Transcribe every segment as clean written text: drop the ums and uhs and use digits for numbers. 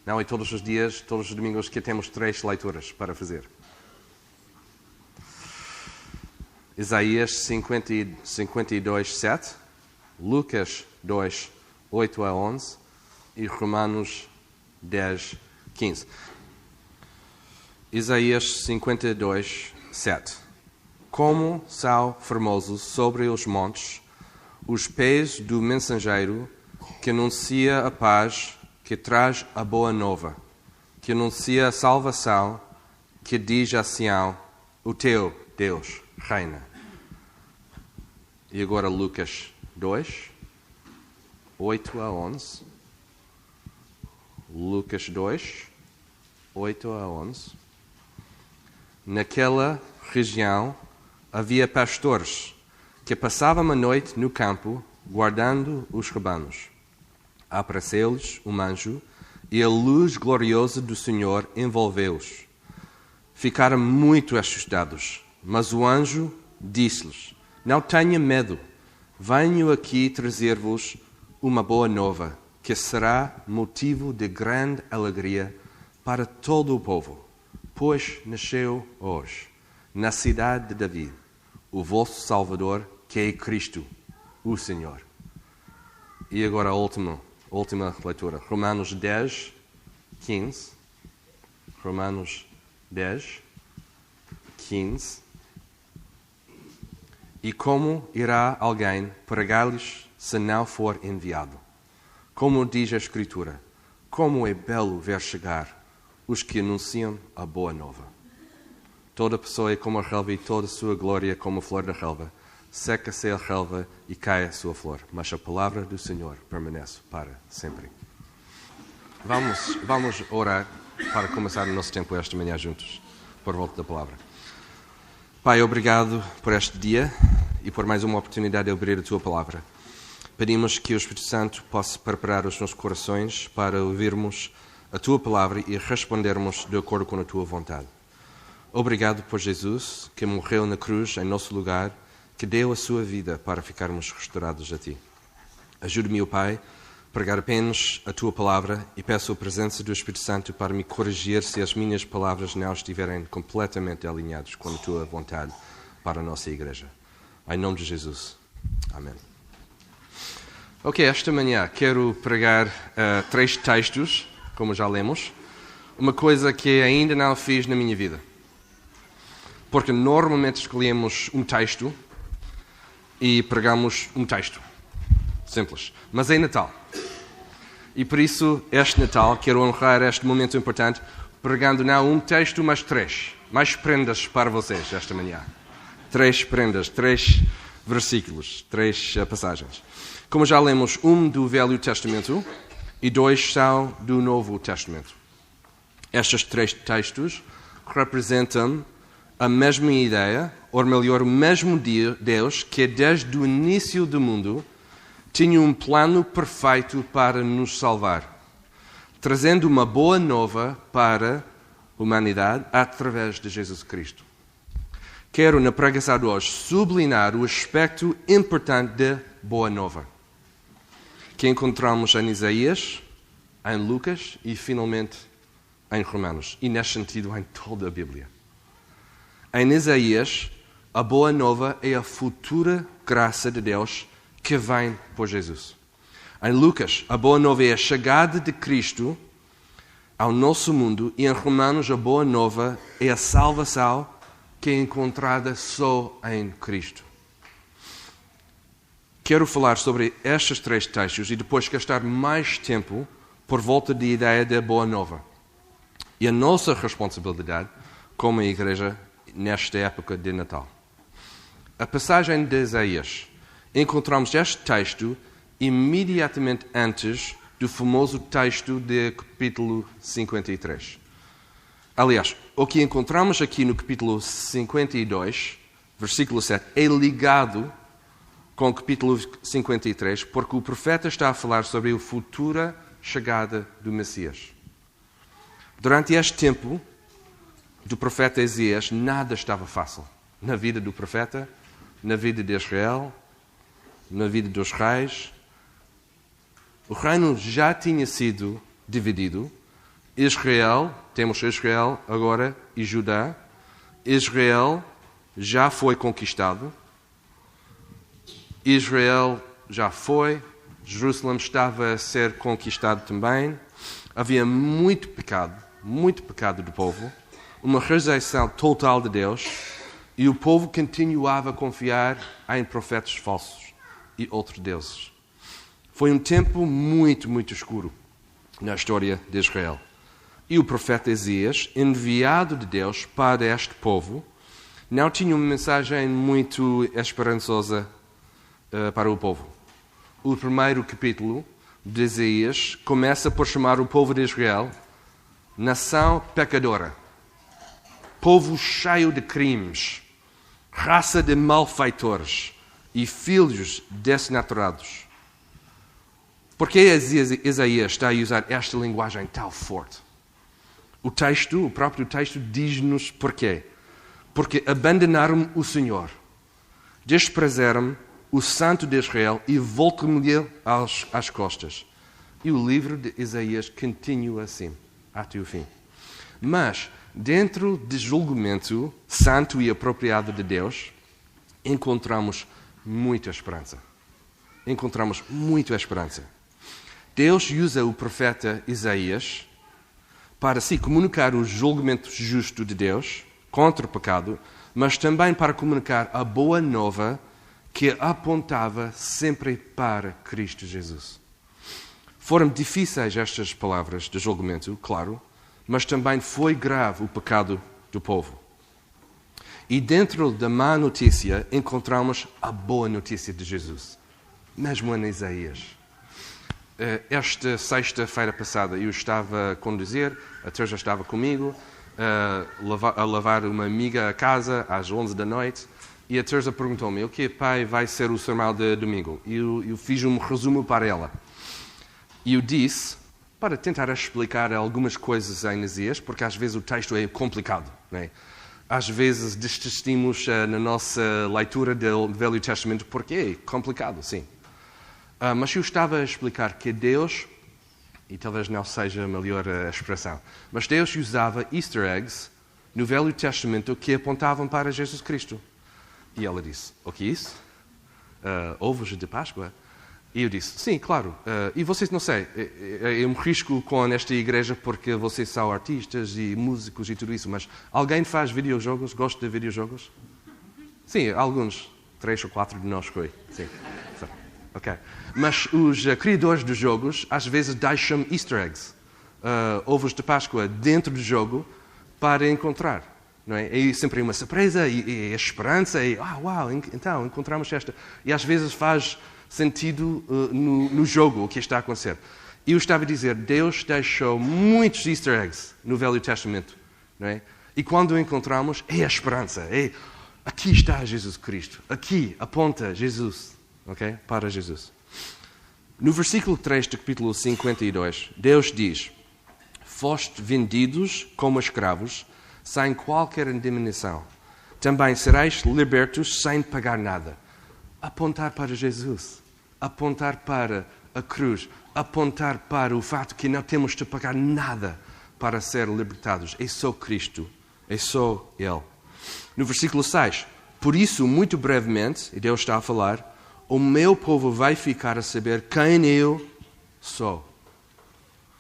Não, e todos os dias, todos os domingos que temos 3 leituras para fazer. Isaías 52, 7, Lucas 2, 8 a 11 e Romanos 10, 15. Isaías 52, 7. Como são formosos sobre os montes os pés do mensageiro que anuncia a paz, que traz a boa nova, que anuncia a salvação, que diz a Sião, o teu Deus reina. E agora Lucas 2, 8 a 11. Lucas 2, 8 a 11. Naquela região havia pastores que passavam a noite no campo, guardando os rebanhos. Apareceu-lhes um anjo, e a luz gloriosa do Senhor envolveu-os. Ficaram muito assustados, mas o anjo disse-lhes: não tenham medo, venho aqui trazer-vos uma boa nova, que será motivo de grande alegria para todo o povo. Pois nasceu hoje, na cidade de Davi, o vosso Salvador, que é Cristo, o Senhor. E agora a última leitura. Romanos 10, 15. Romanos 10, 15. E como irá alguém pregar-lhes se não for enviado? Como diz a Escritura, como é belo ver chegar os que anunciam a boa nova. Toda pessoa é como a relva e toda a sua glória como a flor da relva. Seca-se a relva e cai a sua flor, mas a palavra do Senhor permanece para sempre. Vamos orar para começar o nosso tempo esta manhã juntos, por volta da palavra. Pai, obrigado por este dia e por mais uma oportunidade de abrir a Tua palavra. Pedimos que o Espírito Santo possa preparar os nossos corações para ouvirmos a Tua palavra e respondermos de acordo com a Tua vontade. Obrigado por Jesus, que morreu na cruz em nosso lugar, que deu a sua vida para ficarmos restaurados a Ti. Ajude-me, ó Pai, a pregar apenas a Tua palavra e peço a presença do Espírito Santo para me corrigir se as minhas palavras não estiverem completamente alinhadas com a Tua vontade para a nossa igreja. Em nome de Jesus. Amém. Ok, esta manhã quero pregar 3 textos, como já lemos, uma coisa que ainda não fiz na minha vida. Porque normalmente escolhemos um texto e pregamos um texto. Simples. Mas é Natal. E por isso, este Natal, quero honrar este momento importante, pregando não um texto, mas 3. Mais prendas para vocês esta manhã. 3 prendas, 3 versículos, 3 passagens. Como já lemos, um do Velho Testamento e 2 são do Novo Testamento. Estes 3 textos representam a mesma ideia, ou melhor, o mesmo Deus que desde o início do mundo tinha um plano perfeito para nos salvar, trazendo uma boa nova para a humanidade através de Jesus Cristo. Quero, na pregação de hoje, sublinhar o aspecto importante da boa nova, que encontramos em Isaías, em Lucas e, finalmente, em Romanos. E, neste sentido, em toda a Bíblia. Em Isaías, a boa nova é a futura graça de Deus que vem por Jesus. Em Lucas, a boa nova é a chegada de Cristo ao nosso mundo. E em Romanos, a boa nova é a salvação que é encontrada só em Cristo. Quero falar sobre estes 3 textos e depois gastar mais tempo por volta da ideia da boa nova. E a nossa responsabilidade como igreja nesta época de Natal. A passagem de Isaías. Encontramos este texto imediatamente antes do famoso texto de capítulo 53. Aliás, o que encontramos aqui no capítulo 52, versículo 7, é ligado com o capítulo 53, porque o profeta está a falar sobre a futura chegada do Messias. Durante este tempo do profeta Isaías, nada estava fácil. Na vida do profeta, na vida de Israel, na vida dos reis. O reino já tinha sido dividido. Israel, temos Israel agora e Judá. Israel já foi conquistado. Israel já foi. Jerusalém estava a ser conquistado também. Havia muito pecado do povo, uma rejeição total de Deus, e o povo continuava a confiar em profetas falsos e outros deuses. Foi um tempo muito, muito escuro na história de Israel. E o profeta Isaías, enviado de Deus para este povo, não tinha uma mensagem muito esperançosa para o povo. O primeiro capítulo de Isaías começa por chamar o povo de Israel nação pecadora, povo cheio de crimes, raça de malfeitores e filhos desnaturados. Por que Isaías está a usar esta linguagem tão forte? O próprio texto diz-nos porquê. Porque abandonaram o Senhor, desprezaram o Santo de Israel e voltaram-lhe às costas. E o livro de Isaías continua assim, até o fim. Mas, dentro do julgamento santo e apropriado de Deus, encontramos muita esperança. Encontramos muita esperança. Deus usa o profeta Isaías para se comunicar o julgamento justo de Deus contra o pecado, mas também para comunicar a boa nova que apontava sempre para Cristo Jesus. Foram difíceis estas palavras de julgamento, claro, mas também foi grave o pecado do povo. E dentro da má notícia encontramos a boa notícia de Jesus, mesmo em Isaías. Esta sexta-feira passada eu estava a conduzir, a Teresa estava comigo, a levar uma amiga a casa às 11 da noite, e a Teresa perguntou-me: o que, pai, vai ser o sermão de domingo? E eu fiz um resumo para ela. E eu disse, para tentar explicar algumas coisas em Isaías, porque às vezes o texto é complicado, não é? Às vezes desistimos na nossa leitura do Velho Testamento porque é complicado, sim. Mas eu estava a explicar que Deus, e talvez não seja a melhor expressão, mas Deus usava easter eggs no Velho Testamento que apontavam para Jesus Cristo. E ela disse: o que é isso? Ovos de Páscoa? E eu disse: sim, claro. E vocês, não sei, eu me risco com esta igreja porque vocês são artistas e músicos e tudo isso, mas alguém faz videojogos? Gosta de videojogos? Sim, alguns. 3 ou 4 de nós foi. Sim. Ok. Mas os criadores dos jogos às vezes deixam easter eggs, ovos de Páscoa, dentro do jogo para encontrar. Não é? É sempre uma surpresa e a esperança. E, uau, então encontramos esta. E às vezes faz sentido no jogo o que está a acontecer. E eu estava a dizer, Deus deixou muitos easter eggs no Velho Testamento. Não é? E quando o encontramos, é a esperança. Aqui está Jesus Cristo. Aqui aponta Jesus. Okay? Para Jesus. No versículo 3 do capítulo 52, Deus diz: foste vendidos como escravos, sem qualquer indemnização. Também sereis libertos sem pagar nada. Apontar para Jesus. Apontar para a cruz. Apontar para o fato que não temos de pagar nada para ser libertados. É só Cristo. É só Ele. No versículo 6, por isso, muito brevemente, e Deus está a falar, o meu povo vai ficar a saber quem eu sou.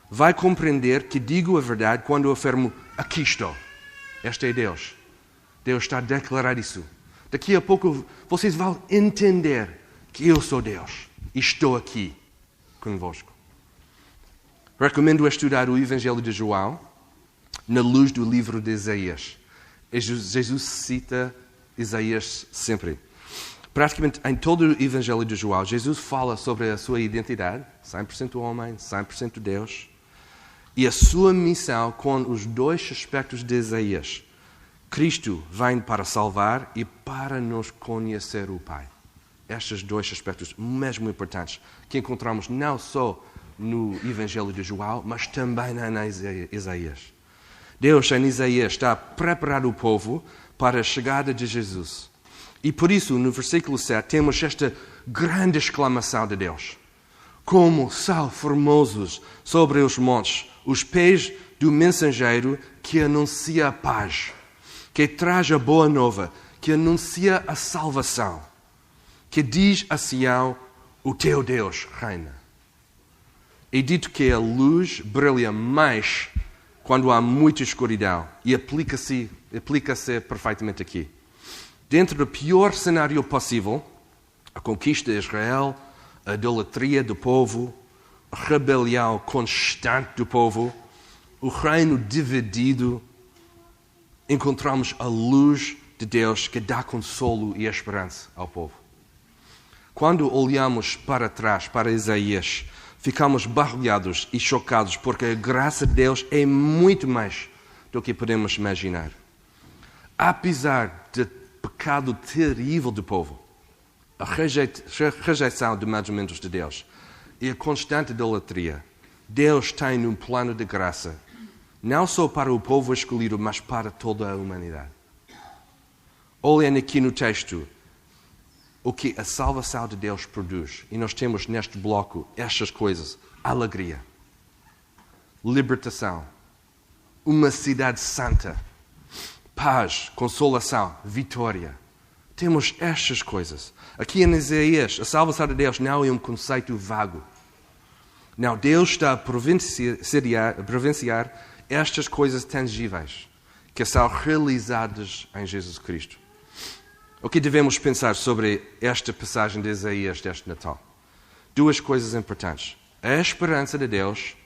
Vai compreender que digo a verdade quando afirmo: aqui estou. Este é Deus. Deus está a declarar isso. Daqui a pouco vocês vão entender que eu sou Deus e estou aqui convosco. Recomendo estudar o Evangelho de João na luz do livro de Isaías. Jesus cita Isaías sempre. Praticamente em todo o Evangelho de João, Jesus fala sobre a sua identidade, 100% homem, 100% Deus, e a sua missão com os dois aspectos de Isaías. Cristo vem para salvar e para nos conhecer o Pai. Estes dois aspectos mesmo importantes, que encontramos não só no Evangelho de João, mas também em Isaías. Deus, em Isaías, está a preparar o povo para a chegada de Jesus. E por isso, no versículo 7, temos esta grande exclamação de Deus. Como são formosos sobre os montes os pés do mensageiro que anuncia a paz, que traz a boa nova, que anuncia a salvação, que diz a Sião, o teu Deus reina. É dito que a luz brilha mais quando há muita escuridão, e aplica-se perfeitamente aqui. Dentro do pior cenário possível, a conquista de Israel, a idolatria do povo, a rebelião constante do povo, o reino dividido, encontramos a luz de Deus que dá consolo e esperança ao povo. Quando olhamos para trás, para Isaías, ficamos barulhados e chocados porque a graça de Deus é muito mais do que podemos imaginar. Apesar do pecado terrível do povo, a rejeição dos mandamentos de Deus e a constante idolatria, Deus tem um plano de graça, não só para o povo escolhido, mas para toda a humanidade. Olhem aqui no texto o que a salvação de Deus produz. E nós temos neste bloco estas coisas: alegria, libertação, uma cidade santa, paz, consolação, vitória. Temos estas coisas. Aqui em Isaías, a salvação de Deus não é um conceito vago. Não, Deus está a providenciar estas coisas tangíveis que são realizadas em Jesus Cristo. O que devemos pensar sobre esta passagem de Isaías deste Natal? Duas coisas importantes. A esperança de Deus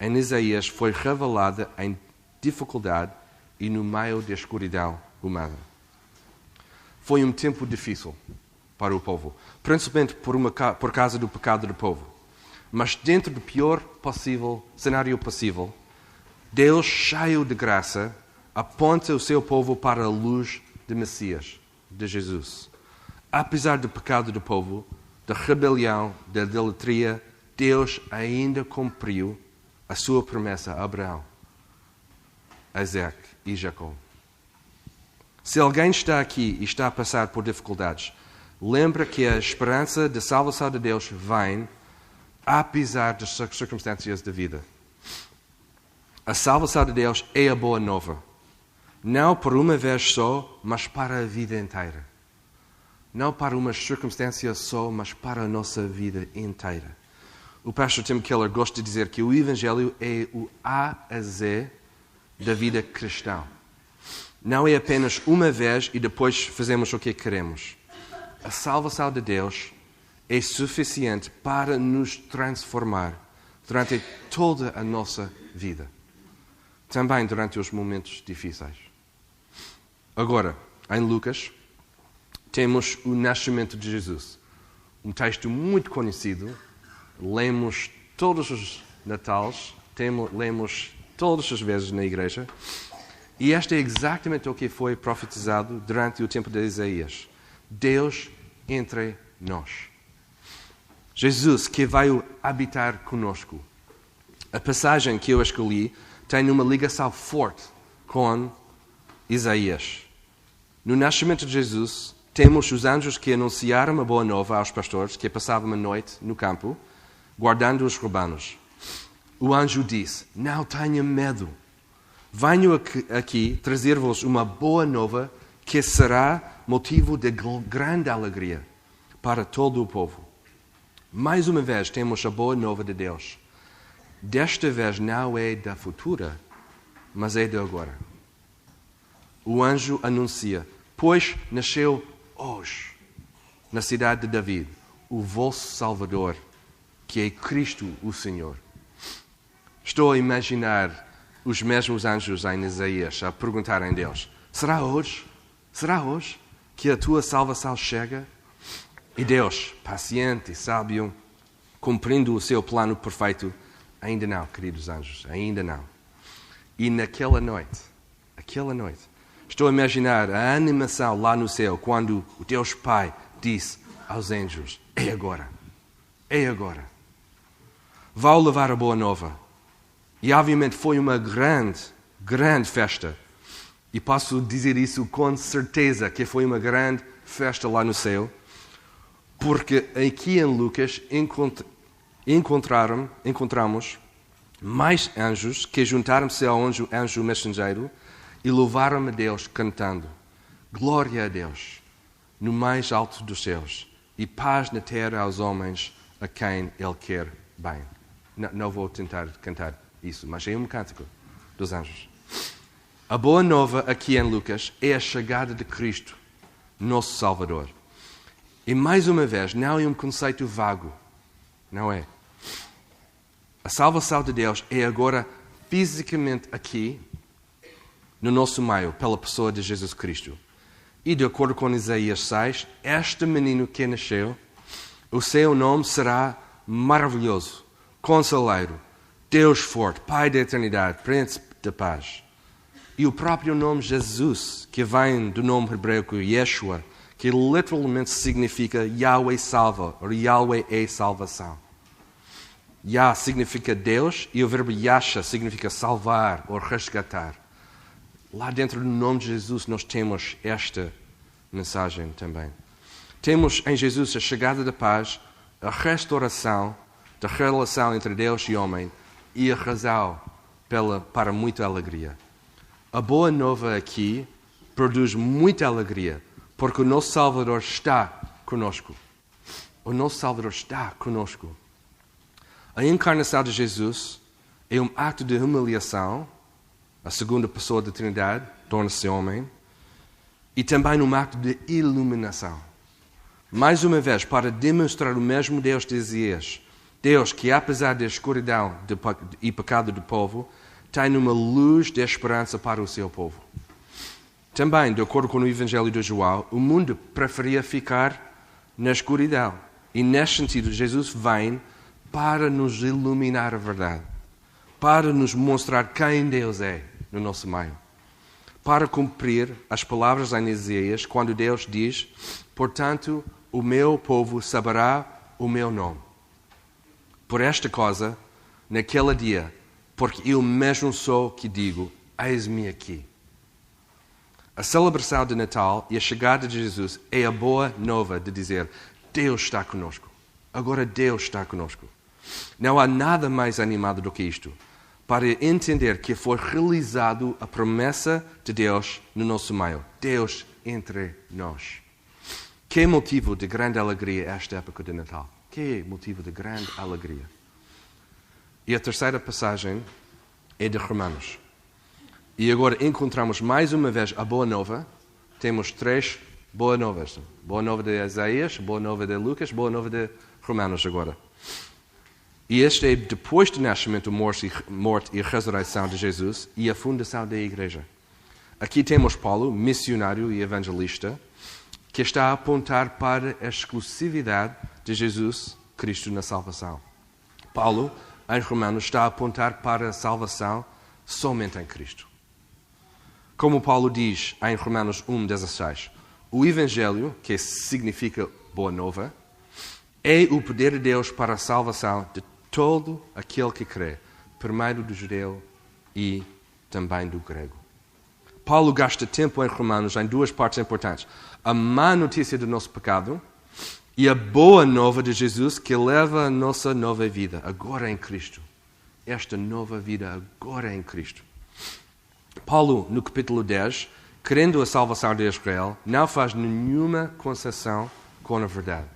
em Isaías foi revelada em dificuldade e no meio da escuridão humana. Foi um tempo difícil para o povo, principalmente por causa do pecado do povo. Mas dentro do pior cenário possível, Deus, cheio de graça, aponta o seu povo para a luz de Messias, de Jesus. Apesar do pecado do povo, da rebelião, da idolatria, Deus ainda cumpriu a sua promessa a Abraão, a Isaac e Jacó. Se alguém está aqui e está a passar por dificuldades, lembra que a esperança da salvação de Deus vem apesar das circunstâncias da vida. A salvação de Deus é a boa nova. Não por uma vez só, mas para a vida inteira. Não para uma circunstância só, mas para a nossa vida inteira. O pastor Tim Keller gosta de dizer que o Evangelho é o A a Z da vida cristã. Não é apenas uma vez e depois fazemos o que queremos. A salvação de Deus é suficiente para nos transformar durante toda a nossa vida. Também durante os momentos difíceis. Agora, em Lucas, temos o nascimento de Jesus. Um texto muito conhecido. Lemos todos os Natais, lemos todas as vezes na igreja. E este é exatamente o que foi profetizado durante o tempo de Isaías. Deus entre nós. Jesus que veio habitar conosco. A passagem que eu escolhi tem uma ligação forte com Isaías. No nascimento de Jesus, temos os anjos que anunciaram a boa nova aos pastores que passavam a noite no campo, guardando os rebanos. O anjo disse: não tenha medo. Venho aqui trazer-vos uma boa nova que será motivo de grande alegria para todo o povo. Mais uma vez temos a boa nova de Deus. Desta vez não é da futura, mas é de agora. O anjo anuncia: pois nasceu hoje, na cidade de David, o vosso Salvador, que é Cristo o Senhor. Estou a imaginar os mesmos anjos em Isaías a perguntarem a Deus: será hoje? Será hoje que a tua salvação chega? E Deus, paciente e sábio, cumprindo o seu plano perfeito: ainda não, queridos anjos, ainda não. E naquela noite, estou a imaginar a animação lá no céu, quando o Deus Pai disse aos anjos: é agora, é agora. Vão levar a boa nova. E obviamente foi uma grande, grande festa. E posso dizer isso com certeza, que foi uma grande festa lá no céu, porque aqui em Lucas encontramos mais anjos que juntaram-se ao anjo mensageiro e louvaram a Deus cantando: glória a Deus no mais alto dos céus e paz na terra aos homens a quem Ele quer bem. Não vou tentar cantar isso, mas é um cântico dos anjos. A boa nova aqui em Lucas é a chegada de Cristo, nosso Salvador. E mais uma vez, não é um conceito vago, não é? A salvação de Deus é agora fisicamente aqui, no nosso meio, pela pessoa de Jesus Cristo. E de acordo com Isaías 6, este menino que nasceu, o seu nome será maravilhoso, conselheiro, Deus forte, Pai da eternidade, Príncipe da paz. E o próprio nome Jesus, que vem do nome hebraico Yeshua, que literalmente significa Yahweh salva, ou Yahweh é salvação. Yah significa Deus e o verbo Yasha significa salvar ou resgatar. Lá dentro do nome de Jesus nós temos esta mensagem também. Temos em Jesus a chegada da paz, a restauração da relação entre Deus e homem e a razão para muita alegria. A boa nova aqui produz muita alegria, porque o nosso Salvador está conosco. O nosso Salvador está conosco. A encarnação de Jesus é um ato de humilhação, a segunda pessoa da Trindade torna-se homem, e também um ato de iluminação. Mais uma vez, para demonstrar o mesmo Deus de Isaías, Deus que, apesar da escuridão e pecado do povo, tem uma luz de esperança para o seu povo. Também, de acordo com o Evangelho de João, o mundo preferia ficar na escuridão. E, neste sentido, Jesus vem para nos iluminar a verdade, para nos mostrar quem Deus é no nosso meio, para cumprir as palavras em Isaías, quando Deus diz: portanto, o meu povo saberá o meu nome. Por esta causa, naquele dia, porque eu mesmo sou que digo: eis-me aqui. A celebração de Natal e a chegada de Jesus é a boa nova de dizer: Deus está conosco. Agora Deus está conosco. Não há nada mais animado do que isto, para entender que foi realizado a promessa de Deus no nosso meio. Deus entre nós. Que é motivo de grande alegria esta época de Natal? Que é motivo de grande alegria? E a terceira passagem é de Romanos. E agora encontramos mais uma vez a boa nova. Temos 3 boas novas. Boa nova de Isaías, boa nova de Lucas, boa nova de Romanos agora. E este é depois do nascimento, morte e ressurreição de Jesus e a fundação da igreja. Aqui temos Paulo, missionário e evangelista, que está a apontar para a exclusividade de Jesus Cristo na salvação. Paulo, em Romanos, está a apontar para a salvação somente em Cristo. Como Paulo diz em Romanos 1:16, o Evangelho, que significa boa nova, é o poder de Deus para a salvação de todo aquele que crê, primeiro do judeu e também do grego. Paulo gasta tempo em Romanos em 2 partes importantes: a má notícia do nosso pecado e a boa nova de Jesus que leva a nossa nova vida, agora em Cristo. Esta nova vida agora em Cristo. Paulo, no capítulo 10, querendo a salvação de Israel, não faz nenhuma concessão com a verdade.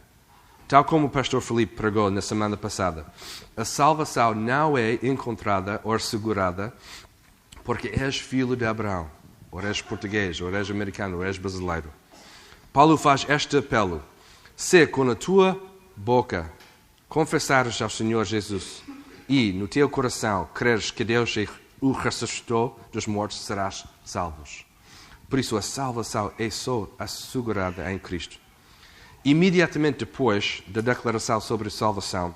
Tal como o pastor Felipe pregou na semana passada, a salvação não é encontrada ou assegurada porque és filho de Abraão, ou és português, ou és americano, ou és brasileiro. Paulo faz este apelo: se com a tua boca confessares ao Senhor Jesus e no teu coração creres que Deus o ressuscitou dos mortos, serás salvos. Por isso a salvação é só assegurada em Cristo. Imediatamente depois da declaração sobre a salvação,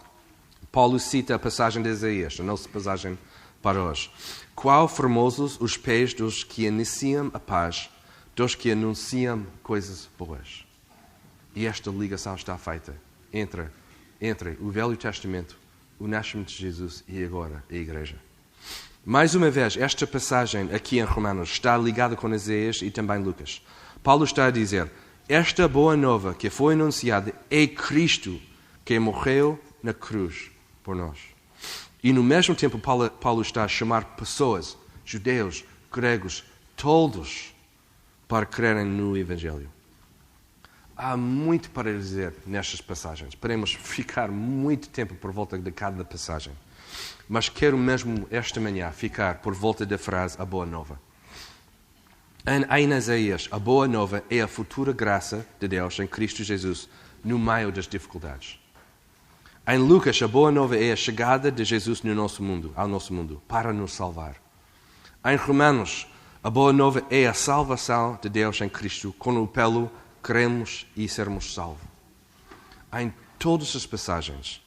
Paulo cita a passagem de Isaías, a nossa passagem para hoje. Quão formosos os pés dos que anunciam a paz, dos que anunciam coisas boas. E esta ligação está feita entre o Velho Testamento, o nascimento de Jesus e agora a Igreja. Mais uma vez, esta passagem aqui em Romanos está ligada com Isaías e também Lucas. Paulo está a dizer: esta boa nova que foi anunciada é Cristo que morreu na cruz por nós. E no mesmo tempo, Paulo está a chamar pessoas, judeus, gregos, todos, para crerem no Evangelho. Há muito para dizer nestas passagens. Podemos ficar muito tempo por volta de cada passagem. Mas quero mesmo esta manhã ficar por volta da frase a boa nova. Em Isaías, a boa nova é a futura graça de Deus em Cristo Jesus no meio das dificuldades. Em Lucas, a boa nova é a chegada de Jesus no nosso mundo, ao nosso mundo, para nos salvar. Em Romanos, a boa nova é a salvação de Deus em Cristo, com o pelo cremos e sermos salvos. Em todas as passagens,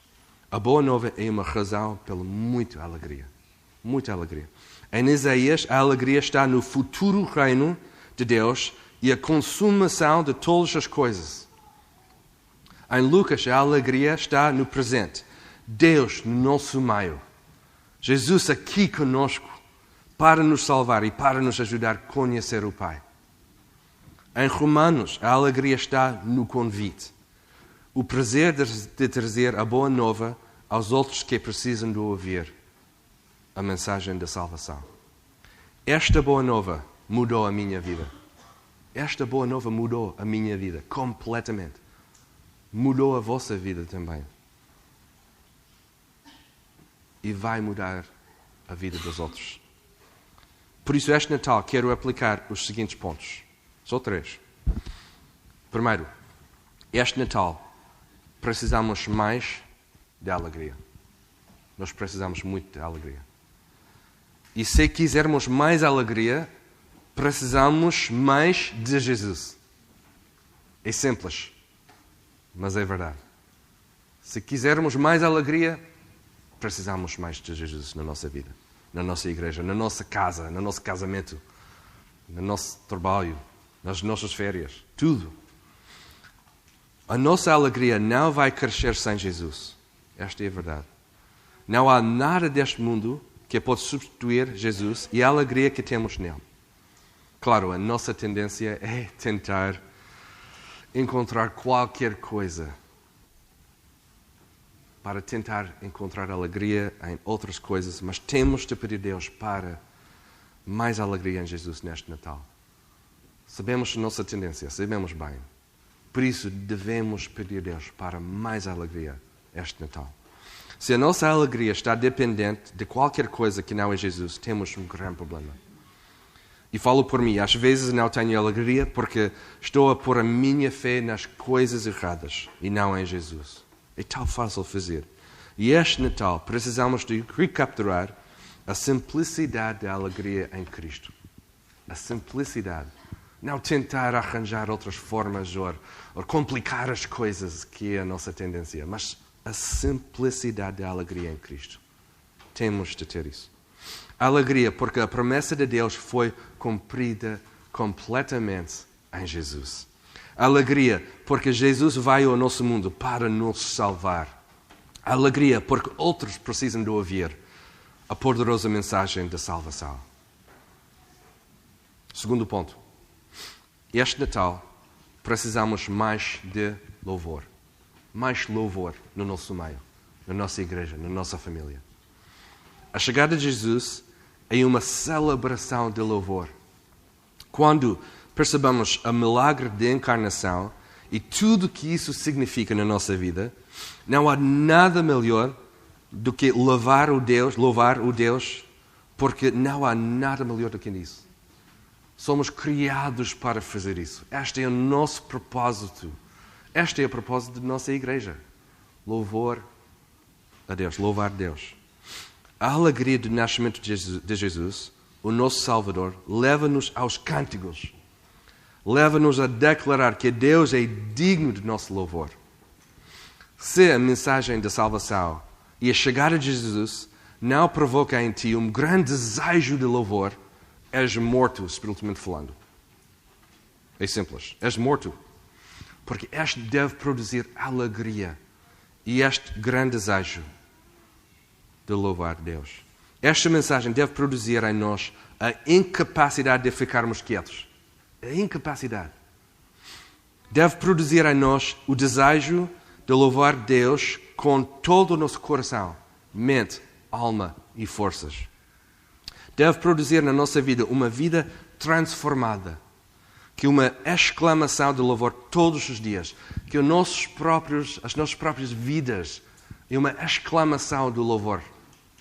a boa nova é uma razão pela muita alegria. Muita alegria. Em Isaías, a alegria está no futuro reino de Deus e a consumação de todas as coisas. Em Lucas, a alegria está no presente. Deus no nosso meio. Jesus aqui conosco para nos salvar e para nos ajudar a conhecer o Pai. Em Romanos, a alegria está no convite. O prazer de trazer a boa nova aos outros que precisam de ouvir a mensagem da salvação. Esta boa nova mudou a minha vida. Esta boa nova mudou a minha vida completamente. Mudou a vossa vida também. E vai mudar a vida dos outros. Por isso, este Natal, quero aplicar os seguintes pontos. Só 3. Primeiro, este Natal, precisamos mais de alegria. Nós precisamos muito de alegria. E se quisermos mais alegria, precisamos mais de Jesus. É simples, mas é verdade. Se quisermos mais alegria, precisamos mais de Jesus na nossa vida, na nossa igreja, na nossa casa, no nosso casamento, no nosso trabalho, nas nossas férias, tudo. A nossa alegria não vai crescer sem Jesus. Esta é a verdade. Não há nada deste mundo que pode substituir Jesus e a alegria que temos nele. Claro, a nossa tendência é tentar encontrar qualquer coisa para tentar encontrar alegria em outras coisas, mas temos de pedir a Deus para mais alegria em Jesus neste Natal. Sabemos a nossa tendência, sabemos bem. Por isso, devemos pedir a Deus para mais alegria este Natal. Se a nossa alegria está dependente de qualquer coisa que não é Jesus, temos um grande problema. E falo por mim, às vezes não tenho alegria porque estou a pôr a minha fé nas coisas erradas e não em Jesus. É tão fácil fazer. E este Natal precisamos de recapturar a simplicidade da alegria em Cristo. A simplicidade. Não tentar arranjar outras formas ou complicar as coisas, que é a nossa tendência, mas a simplicidade da alegria em Cristo. Temos de ter isso. A alegria porque a promessa de Deus foi cumprida completamente em Jesus. A alegria porque Jesus vai ao nosso mundo para nos salvar. A alegria porque outros precisam de ouvir a poderosa mensagem da salvação. Segundo ponto. Este Natal precisamos mais de louvor. Mais louvor no nosso meio, na nossa igreja, na nossa família. A chegada de Jesus é uma celebração de louvor. Quando percebemos o milagre da encarnação e tudo que isso significa na nossa vida, não há nada melhor do que louvar o Deus, porque não há nada melhor do que isso. Somos criados para fazer isso. Este é o nosso propósito. Este é o propósito da nossa igreja. Louvor a Deus, louvar a Deus. A alegria do nascimento de Jesus, o nosso Salvador, leva-nos aos cânticos. Leva-nos a declarar que Deus é digno de nosso louvor. Se a mensagem da salvação e a chegada de Jesus não provoca em ti um grande desejo de louvor, és morto, espiritualmente falando. É simples. És morto. Porque este deve produzir alegria e este grande desejo de louvar Deus. Esta mensagem deve produzir em nós a incapacidade de ficarmos quietos. A incapacidade. Deve produzir em nós o desejo de louvar Deus com todo o nosso coração, mente, alma e forças. Deve produzir na nossa vida uma vida transformada, que uma exclamação de louvor todos os dias, que as nossas próprias vidas é uma exclamação de louvor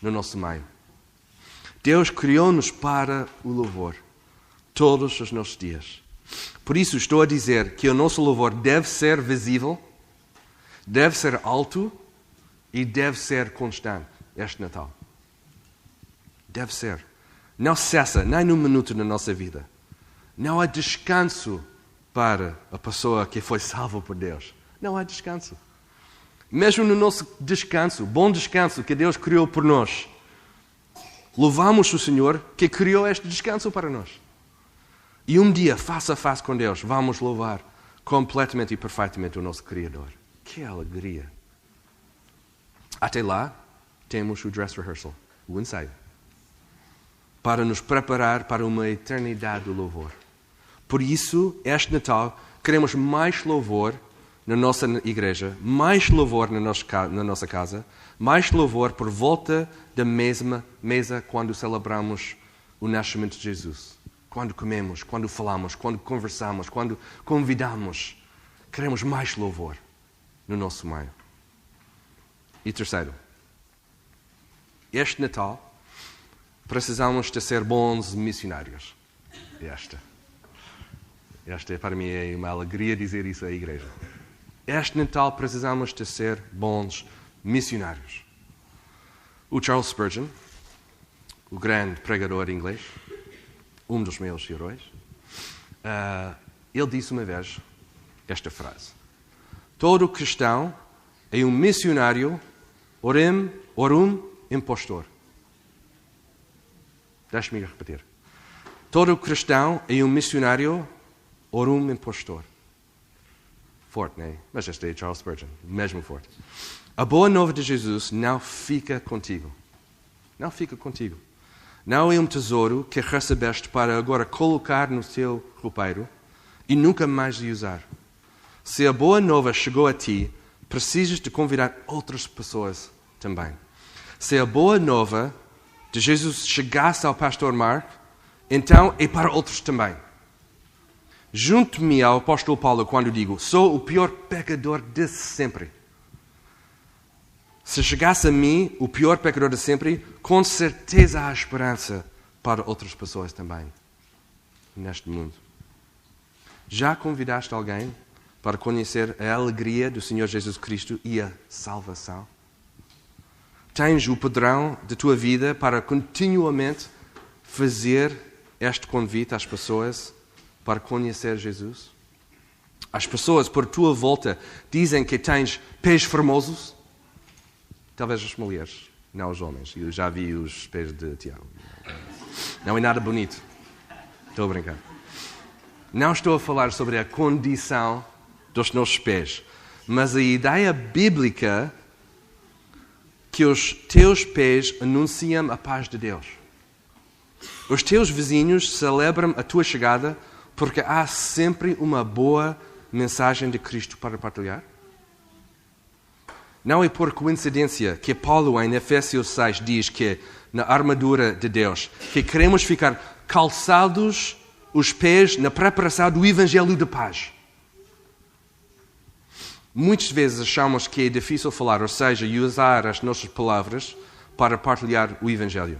no nosso meio. Deus criou-nos para o louvor todos os nossos dias. Por isso estou a dizer que o nosso louvor deve ser visível, deve ser alto e deve ser constante este Natal. Deve ser. Não cessa nem um minuto na nossa vida. Não há descanso para a pessoa que foi salva por Deus. Não há descanso. Mesmo no nosso descanso, bom descanso que Deus criou por nós, louvamos o Senhor que criou este descanso para nós. E um dia, face a face com Deus, vamos louvar completamente e perfeitamente o nosso Criador. Que alegria! Até lá, temos o dress rehearsal, o ensaio, para nos preparar para uma eternidade de louvor. Por isso, este Natal, queremos mais louvor na nossa igreja, mais louvor na nossa casa, mais louvor por volta da mesma mesa quando celebramos o nascimento de Jesus. Quando comemos, quando falamos, quando conversamos, quando convidamos. Queremos mais louvor no nosso meio. E terceiro, este Natal precisamos de ser bons missionários. Esta para mim é uma alegria dizer isso à igreja. Este Natal precisamos de ser bons missionários. O Charles Spurgeon, o grande pregador inglês, um dos meus heróis, ele disse uma vez esta frase: todo cristão é um missionário, orum impostor. Deixe-me repetir. Todo cristão é um missionário, orum impostor. Forte, não é? Mas este é Charles Spurgeon, mesmo forte. A boa nova de Jesus não fica contigo. Não fica contigo. Não é um tesouro que recebeste para agora colocar no teu roupeiro e nunca mais de usar. Se a boa nova chegou a ti, precisas de convidar outras pessoas também. Se a boa nova de Jesus chegasse ao pastor Mark, então é para outros também. Junto-me ao apóstolo Paulo quando digo, sou o pior pecador de sempre. Se chegasse a mim, o pior pecador de sempre, com certeza há esperança para outras pessoas também, neste mundo. Já convidaste alguém para conhecer a alegria do Senhor Jesus Cristo e a salvação? Tens o padrão da tua vida para continuamente fazer este convite às pessoas para conhecer Jesus? As pessoas por tua volta dizem que tens pés formosos. Talvez as mulheres, não os homens. Eu já vi os pés de Tiago. Não é nada bonito. Estou a brincar. Não estou a falar sobre a condição dos nossos pés, mas a ideia bíblica que os teus pés anunciam a paz de Deus. Os teus vizinhos celebram a tua chegada porque há sempre uma boa mensagem de Cristo para partilhar. Não é por coincidência que Paulo, em Efésios 6, diz que, na armadura de Deus, que queremos ficar calçados os pés na preparação do Evangelho de paz. Muitas vezes achamos que é difícil falar, ou seja, usar as nossas palavras para partilhar o Evangelho.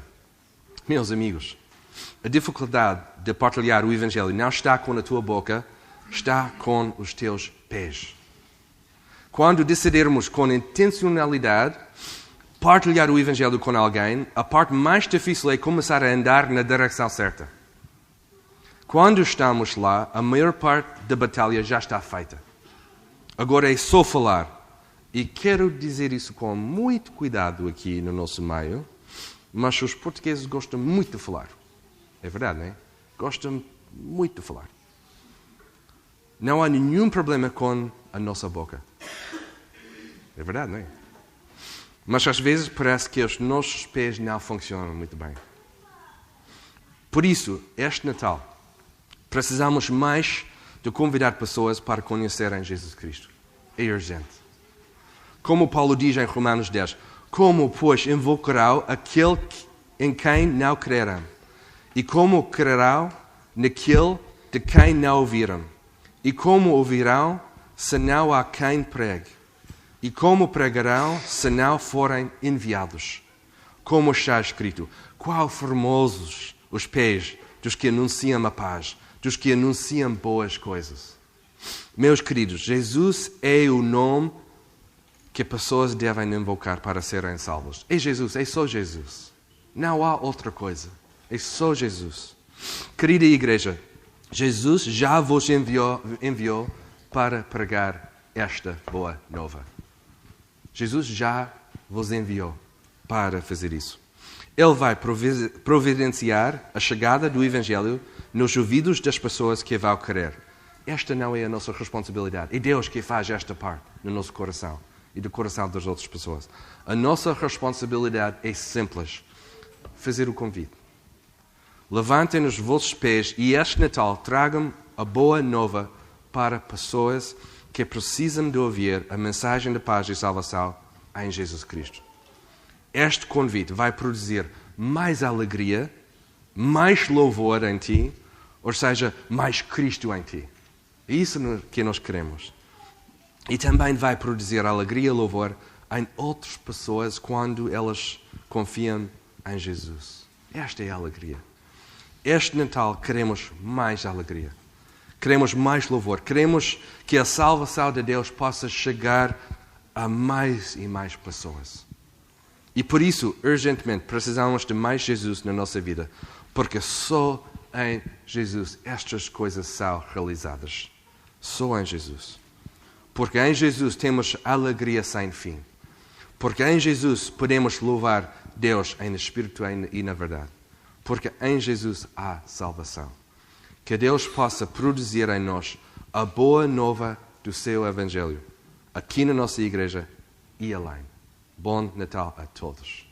Meus amigos, a dificuldade de partilhar o Evangelho não está com a tua boca, está com os teus pés. Quando decidirmos com intencionalidade partilhar o Evangelho com alguém, a parte mais difícil é começar a andar na direção certa. Quando estamos lá, a maior parte da batalha já está feita. Agora é só falar. E quero dizer isso com muito cuidado aqui no nosso meio, mas os portugueses gostam muito de falar. É verdade, não é? Gostam muito de falar. Não há nenhum problema com a nossa boca. É verdade, não é? Mas às vezes parece que os nossos pés não funcionam muito bem. Por isso, este Natal, precisamos mais de convidar pessoas para conhecerem Jesus Cristo. É urgente. Como Paulo diz em Romanos 10, Como, pois, invocarão aquele em quem não crerão? E como crerão naquele de quem não ouviram? E como ouvirão se não há quem pregue? E como pregarão se não forem enviados? Como está escrito: quão formosos os pés dos que anunciam a paz, dos que anunciam boas coisas. Meus queridos, Jesus é o nome que pessoas devem invocar para serem salvos. É Jesus, é só Jesus. Não há outra coisa. É só Jesus. Querida igreja, Jesus já vos enviou para pregar esta boa nova. Jesus já vos enviou para fazer isso. Ele vai providenciar a chegada do Evangelho nos ouvidos das pessoas que vão querer. Esta não é a nossa responsabilidade. É Deus que faz esta parte no nosso coração e do coração das outras pessoas. A nossa responsabilidade é simples. Fazer o convite. Levantem os vossos pés e este Natal tragam a boa nova para pessoas que precisam de ouvir a mensagem de paz e salvação em Jesus Cristo. Este convite vai produzir mais alegria, mais louvor em ti, ou seja, mais Cristo em ti. É isso que nós queremos. E também vai produzir alegria e louvor em outras pessoas quando elas confiam em Jesus. Esta é a alegria. Este Natal queremos mais alegria. Queremos mais louvor. Queremos que a salvação de Deus possa chegar a mais e mais pessoas. E por isso, urgentemente, precisamos de mais Jesus na nossa vida. Porque só em Jesus estas coisas são realizadas. Só em Jesus. Porque em Jesus temos alegria sem fim. Porque em Jesus podemos louvar Deus em espírito e na verdade. Porque em Jesus há salvação. Que Deus possa produzir em nós a boa nova do seu Evangelho. Aqui na nossa igreja e além. Bom Natal a todos.